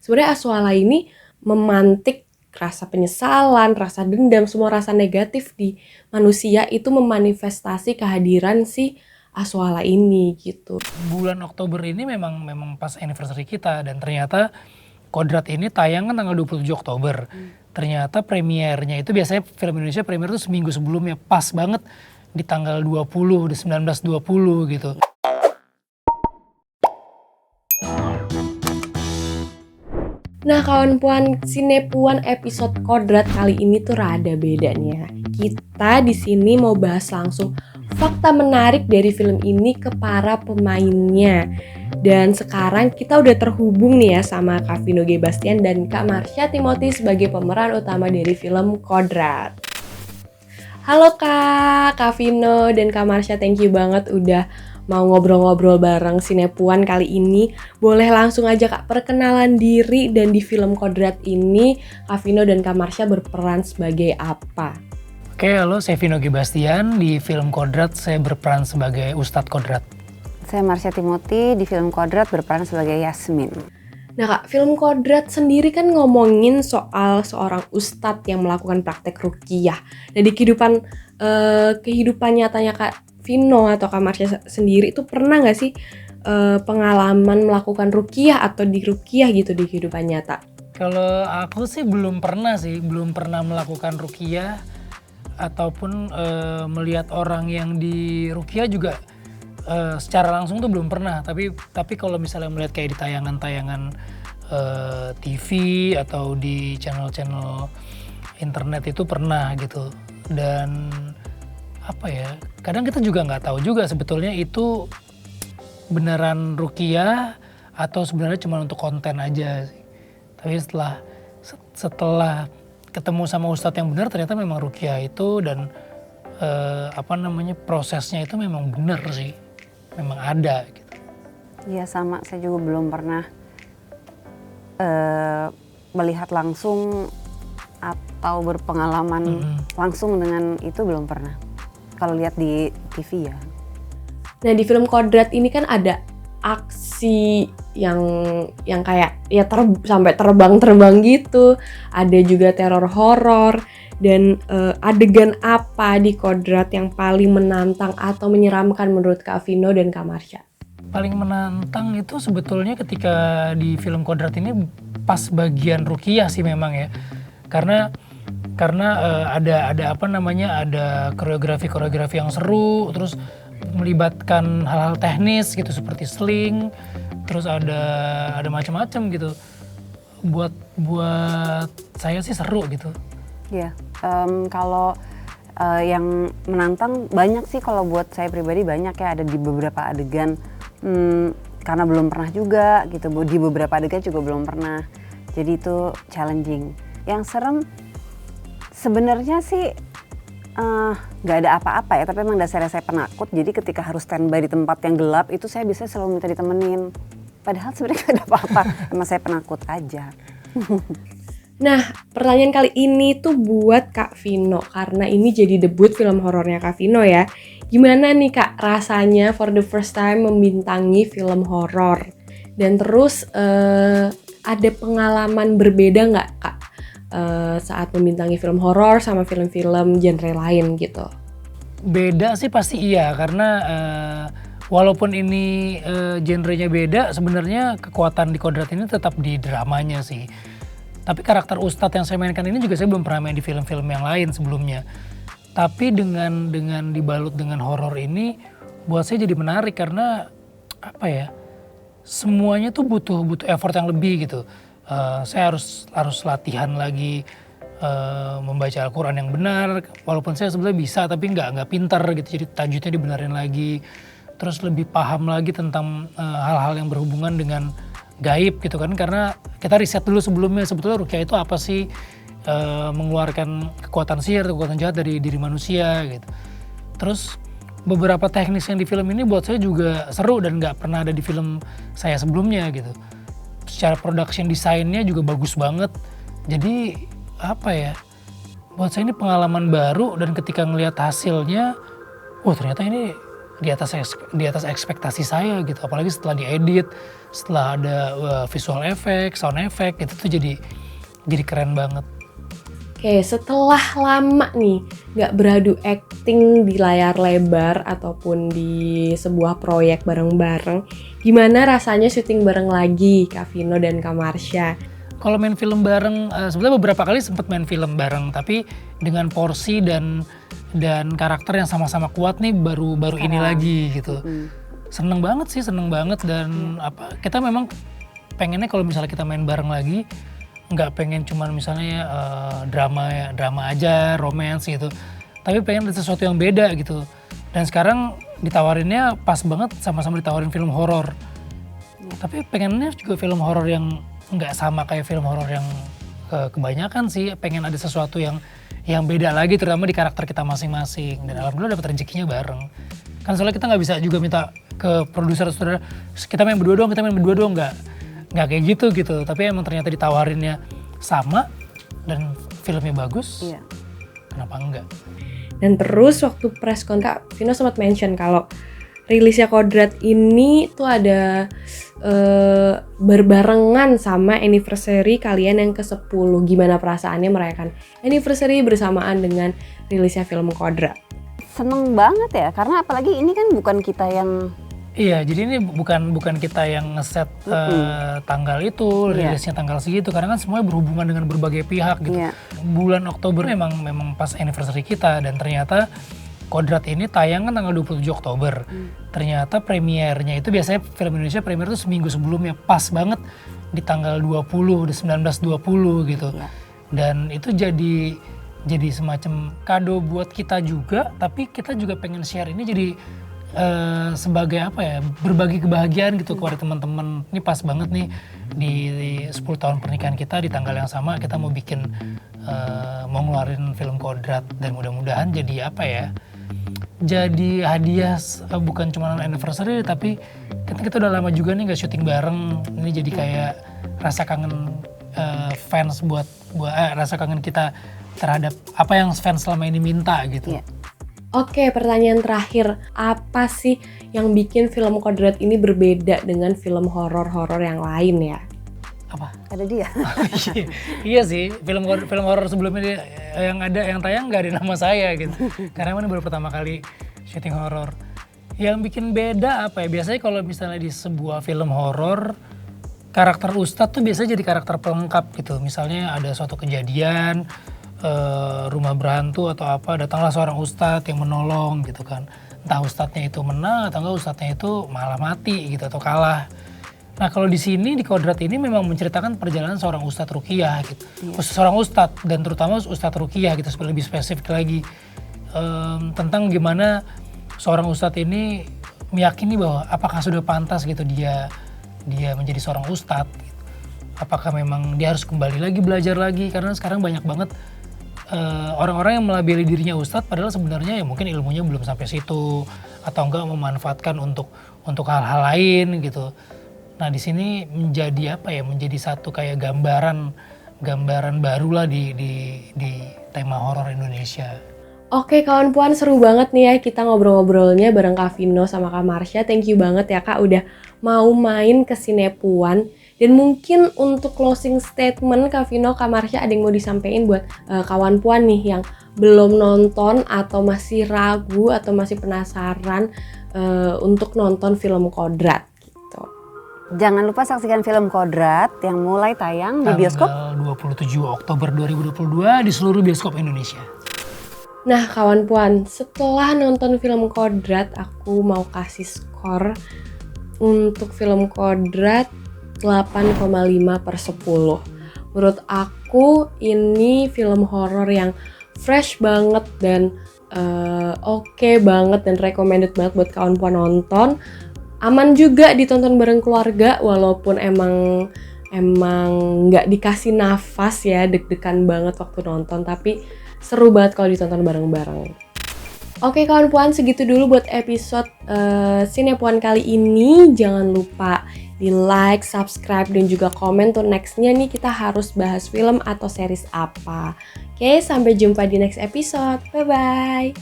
sebenarnya Aswala ini memantik rasa penyesalan, rasa dendam, semua rasa negatif di manusia itu memanifestasi kehadiran si Aswala ini gitu. Bulan Oktober ini memang pas anniversary kita, dan ternyata Kodrat ini tayang kan tanggal 27 Oktober. Ternyata premiernya itu biasanya film Indonesia premier itu seminggu sebelumnya, pas banget di tanggal 20, di 19-20 gitu. Nah kawan puan Sinepuan episode Kodrat kali ini tuh rada bedanya. Kita di sini mau bahas langsung fakta menarik dari film ini ke para pemainnya. Dan sekarang kita udah terhubung nih ya sama Kak Vino G. Bastian dan Kak Marsha Timothy sebagai pemeran utama dari film Kodrat. Halo Kak Vino dan Kak Marsha, thank you banget udah mau ngobrol-ngobrol bareng Sinepuan kali ini. Boleh langsung aja Kak perkenalan diri, dan di film Kodrat ini Kak Vino dan Kak Marsha berperan sebagai apa? Oke, halo, saya Vino G. Bastian. Di film Kodrat saya berperan sebagai Ustadz Kodrat. Saya Marsha Timothy, di film Kodrat berperan sebagai Yasmin. Nah Kak, film Kodrat sendiri kan ngomongin soal seorang ustadz yang melakukan praktek ruqyah. Nah di kehidupan nyatanya Kak Vino atau Kak Marsha sendiri itu pernah nggak sih pengalaman melakukan ruqyah atau diruqyah gitu di kehidupan nyata? Kalau aku sih belum pernah melakukan ruqyah ataupun melihat orang yang di ruqyah juga secara langsung tuh belum pernah. Tapi kalau misalnya melihat kayak di tayangan-tayangan TV atau di channel-channel internet itu pernah gitu. Dan apa ya, kadang kita juga nggak tahu juga sebetulnya itu beneran ruqyah atau sebenarnya cuma untuk konten aja sih. Tapi setelah ketemu sama ustadz yang benar, ternyata memang ruqyah itu dan prosesnya itu memang benar sih, memang ada gitu. Iya sama, saya juga belum pernah melihat langsung atau berpengalaman langsung dengan itu, belum pernah. Kalau lihat di TV ya. Nah di film Kodrat ini kan ada aksi yang kayak ya sampai terbang gitu, ada juga teror horor, dan adegan apa di Kodrat yang paling menantang atau menyeramkan menurut Kak Vino dan Kak Marsha? Paling menantang itu sebetulnya ketika di film Kodrat ini pas bagian ruqyah sih memang ya, karena ada koreografi yang seru, terus melibatkan hal-hal teknis gitu seperti sling, terus ada macam-macam gitu. Buat saya sih seru gitu. Iya, kalau yang menantang banyak sih, kalau buat saya pribadi banyak ya, ada di beberapa adegan karena belum pernah juga gitu, di beberapa adegan juga belum pernah, jadi itu challenging. Yang serem sebenarnya sih nggak ada apa-apa ya, tapi emang dasarnya saya penakut, jadi ketika harus standby di tempat yang gelap itu saya biasanya selalu minta ditemenin, padahal sebenarnya nggak ada apa-apa, emang saya penakut aja. Nah, pertanyaan kali ini tuh buat Kak Vino, karena ini jadi debut film horornya Kak Vino ya. Gimana nih Kak rasanya for the first time membintangi film horor? Dan terus ada pengalaman berbeda nggak Kak saat membintangi film horor sama film-film genre lain gitu? Beda sih pasti iya, karena walaupun ini genrenya beda, sebenarnya kekuatan di Kodrat ini tetap di dramanya sih. Tapi karakter Ustadz yang saya mainkan ini juga saya belum pernah main di film-film yang lain sebelumnya. Tapi dengan dibalut dengan horor ini, buat saya jadi menarik karena apa ya? Semuanya tuh butuh effort yang lebih gitu. Saya harus latihan lagi membaca Al-Quran yang benar. Walaupun saya sebenarnya bisa, tapi nggak pintar gitu. Jadi tajwidnya dibenerin lagi. Terus lebih paham lagi tentang hal-hal yang berhubungan dengan gaib gitu kan, karena kita riset dulu sebelumnya sebetulnya ruqyah itu apa sih, mengeluarkan kekuatan sihir, kekuatan jahat dari diri manusia gitu. Terus beberapa teknis yang di film ini buat saya juga seru dan nggak pernah ada di film saya sebelumnya gitu. Secara production desainnya juga bagus banget, jadi apa ya, buat saya ini pengalaman baru, dan ketika ngelihat hasilnya, wah ternyata ini di atas ekspektasi saya gitu, apalagi setelah diedit, setelah ada visual effect, sound effect, itu tuh jadi keren banget. Oke, setelah lama nih nggak beradu acting di layar lebar ataupun di sebuah proyek bareng-bareng, gimana rasanya syuting bareng lagi Kak Vino dan Kak Marsha? Kalau main film bareng, sebenarnya beberapa kali sempat main film bareng, tapi dengan porsi dan karakter yang sama-sama kuat nih baru ini lagi gitu. Seneng banget dan kita memang pengennya kalau misalnya kita main bareng lagi, nggak pengen cuman misalnya drama aja, romance gitu, tapi pengen ada sesuatu yang beda gitu. Dan sekarang ditawarinnya pas banget, sama-sama ditawarin film horor. Tapi pengennya juga film horor yang nggak sama kayak film horor yang kebanyakan sih, pengen ada sesuatu yang beda lagi, terutama di karakter kita masing-masing. Dan alhamdulillah dapat rezekinya bareng. Kan soalnya kita nggak bisa juga minta ke produser saudara, kita main berdua doang, nggak kayak gitu. Tapi emang ternyata ditawarinnya sama dan filmnya bagus, kenapa enggak? Dan terus waktu press con Kak Vino sempat mention kalau rilisnya Kodrat ini tuh ada berbarengan sama anniversary kalian yang ke-10. Gimana perasaannya merayakan anniversary bersamaan dengan rilisnya film Kodrat? Seneng banget ya, karena apalagi ini kan bukan kita yang... Iya, jadi ini bukan kita yang ngeset tanggal itu, rilisnya tanggal segitu, karena kan semuanya berhubungan dengan berbagai pihak gitu. Bulan Oktober memang pas anniversary kita, dan ternyata Kodrat ini tayang kan tanggal 27 Oktober. Ternyata premiernya itu biasanya film Indonesia premier itu seminggu sebelumnya, pas banget di tanggal 19-20 gitu. Dan itu jadi semacam kado buat kita juga, tapi kita juga pengen share ini jadi sebagai berbagi kebahagiaan gitu kepada teman-teman. Ini pas banget nih di 10 tahun pernikahan kita, di tanggal yang sama kita mau bikin mau ngeluarin film Kodrat, dan mudah-mudahan jadi jadi hadiah, bukan cuma anniversary, tapi kita udah lama juga nih gak syuting bareng. Ini jadi kayak rasa kangen fans rasa kangen kita terhadap apa yang fans selama ini minta gitu. Oke, pertanyaan terakhir, apa sih yang bikin film Kodrat ini berbeda dengan film horor-horor yang lain ya? Apa? Ada dia. Iya sih, film horor sebelumnya yang tayang nggak ada nama saya gitu. Karena ini baru pertama kali syuting horor. Yang bikin beda biasanya kalau misalnya di sebuah film horor, karakter Ustadz tuh biasanya jadi karakter pelengkap gitu. Misalnya ada suatu kejadian, rumah berhantu atau datanglah seorang ustadz yang menolong gitu kan. Entah ustadznya itu menang atau enggak ustadznya itu malah mati gitu atau kalah. Nah kalau di sini di Kodrat ini memang menceritakan perjalanan seorang ustadz ruqyah gitu. Seorang ustadz, dan terutama ustadz ruqyah gitu, lebih spesifik lagi tentang gimana seorang ustadz ini meyakini bahwa apakah sudah pantas gitu dia menjadi seorang ustadz gitu. Apakah memang dia harus kembali lagi belajar lagi, karena sekarang banyak banget orang-orang yang melabeli dirinya ustadz padahal sebenarnya ya mungkin ilmunya belum sampai situ atau enggak memanfaatkan untuk hal-hal lain gitu. Nah di sini menjadi menjadi satu kayak gambaran baru lah di tema horor Indonesia. Oke kawan puan, seru banget nih ya kita ngobrol-ngobrolnya bareng Kak Vino sama Kak Marsha. Thank you banget ya Kak udah mau main ke Sinepuan. Dan mungkin untuk closing statement Kak Vino, Kak Marsha ada yang mau disampaikan buat kawan puan nih yang belum nonton atau masih ragu atau masih penasaran untuk nonton film Kodrat gitu. Jangan lupa saksikan film Kodrat yang mulai tayang di bioskop tanggal 27 Oktober 2022 di seluruh bioskop Indonesia. Nah kawan puan, setelah nonton film Kodrat aku mau kasih skor untuk film Kodrat 8,5/10. Menurut aku ini film horor yang fresh banget dan oke banget dan recommended banget buat kawan puan nonton. Aman juga ditonton bareng keluarga walaupun emang nggak dikasih nafas ya, deg-degan banget waktu nonton, tapi seru banget kalau ditonton bareng-bareng. Oke kawan puan, segitu dulu buat episode Sinepuan kali ini. Jangan lupa di like, subscribe, dan juga komen tuh nextnya nih kita harus bahas film atau series apa. Oke, sampai jumpa di next episode. Bye-bye.